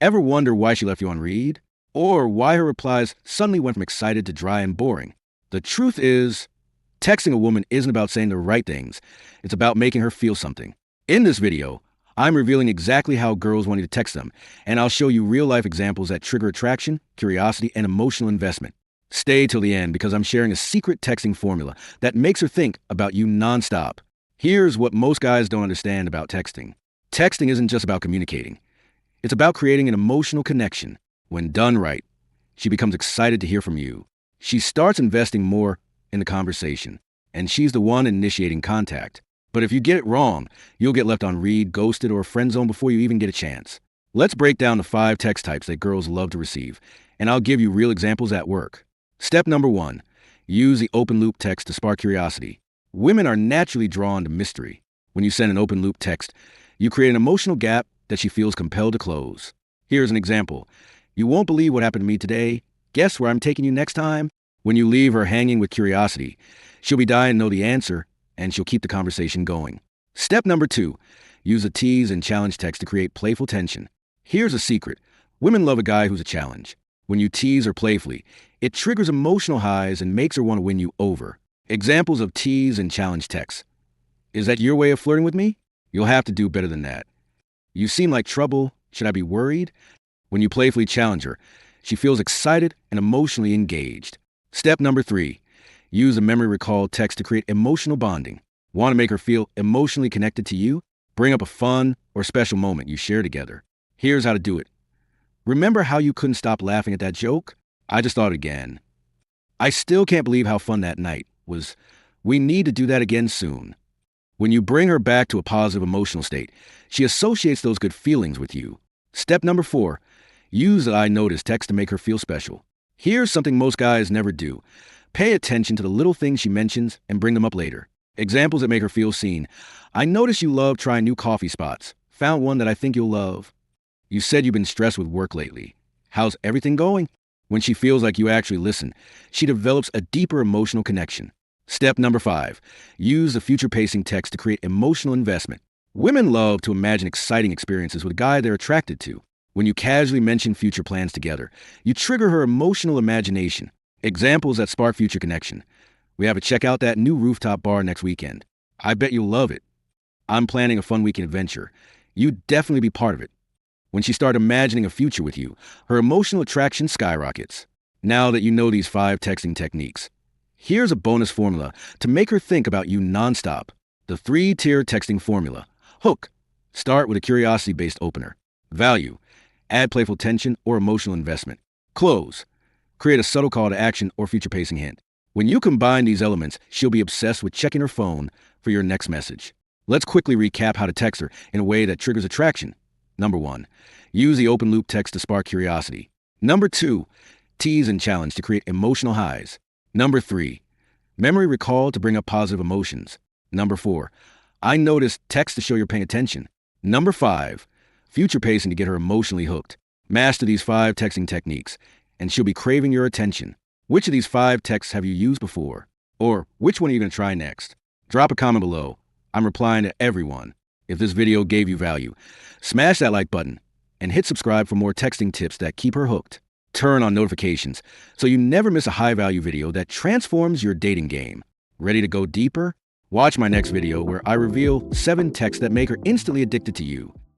Ever wonder why she left you on read? Or why her replies suddenly went from excited to dry and boring? The truth is, texting a woman isn't about saying the right things. It's about making her feel something. In this video, I'm revealing exactly how girls want you to text them, and I'll show you real-life examples that trigger attraction, curiosity, and emotional investment. Stay till the end because I'm sharing a secret texting formula that makes her think about you nonstop. Here's what most guys don't understand about texting. Texting isn't just about communicating. It's about creating an emotional connection. When done right, she becomes excited to hear from you. She starts investing more in the conversation, and she's the one initiating contact. But if you get it wrong, you'll get left on read, ghosted, or friend zone before you even get a chance. Let's break down the 5 text types that girls love to receive, and I'll give you real examples at work. Step number 1, use the open loop text to spark curiosity. Women are naturally drawn to mystery. When you send an open loop text, you create an emotional gap that she feels compelled to close. Here's an example. You won't believe what happened to me today. Guess where I'm taking you next time? When you leave her hanging with curiosity, she'll be dying to know the answer, and she'll keep the conversation going. Step number 2, use a tease and challenge text to create playful tension. Here's a secret. Women love a guy who's a challenge. When you tease her playfully, it triggers emotional highs and makes her want to win you over. Examples of tease and challenge texts. Is that your way of flirting with me? You'll have to do better than that. You seem like trouble. Should I be worried? When you playfully challenge her, she feels excited and emotionally engaged. Step number 3, use a memory recall text to create emotional bonding. Want to make her feel emotionally connected to you? Bring up a fun or special moment you share together. Here's how to do it. Remember how you couldn't stop laughing at that joke? I just thought again. I still can't believe how fun that night was. We need to do that again soon. When you bring her back to a positive emotional state, she associates those good feelings with you. Step number 4, use the I noticed text to make her feel special. Here's something most guys never do. Pay attention to the little things she mentions and bring them up later. Examples that make her feel seen. I notice you love trying new coffee spots. Found one that I think you'll love. You said you've been stressed with work lately. How's everything going? When she feels like you actually listen, she develops a deeper emotional connection. Step number 5, use the future pacing text to create emotional investment. Women love to imagine exciting experiences with a guy they're attracted to. When you casually mention future plans together, you trigger her emotional imagination. Examples that spark future connection. We have to check out that new rooftop bar next weekend. I bet you'll love it. I'm planning a fun weekend adventure. You'd definitely be part of it. When she starts imagining a future with you, her emotional attraction skyrockets. Now that you know these 5 texting techniques, here's a bonus formula to make her think about you nonstop. The 3-tier texting formula. Hook. Start with a curiosity-based opener. Value. Add playful tension or emotional investment. Close. Create a subtle call to action or future pacing hint. When you combine these elements, she'll be obsessed with checking her phone for your next message. Let's quickly recap how to text her in a way that triggers attraction. Number 1, use the open loop text to spark curiosity. Number 2, tease and challenge to create emotional highs. Number 3, memory recall to bring up positive emotions. Number 4, I noticed text to show you're paying attention. Number 5, future pacing to get her emotionally hooked. Master these 5 texting techniques, and she'll be craving your attention. Which of these 5 texts have you used before? Or which one are you going to try next? Drop a comment below. I'm replying to everyone. If this video gave you value, smash that like button and hit subscribe for more texting tips that keep her hooked. Turn on notifications so you never miss a high-value video that transforms your dating game. Ready to go deeper? Watch my next video where I reveal 7 texts that make her instantly addicted to you.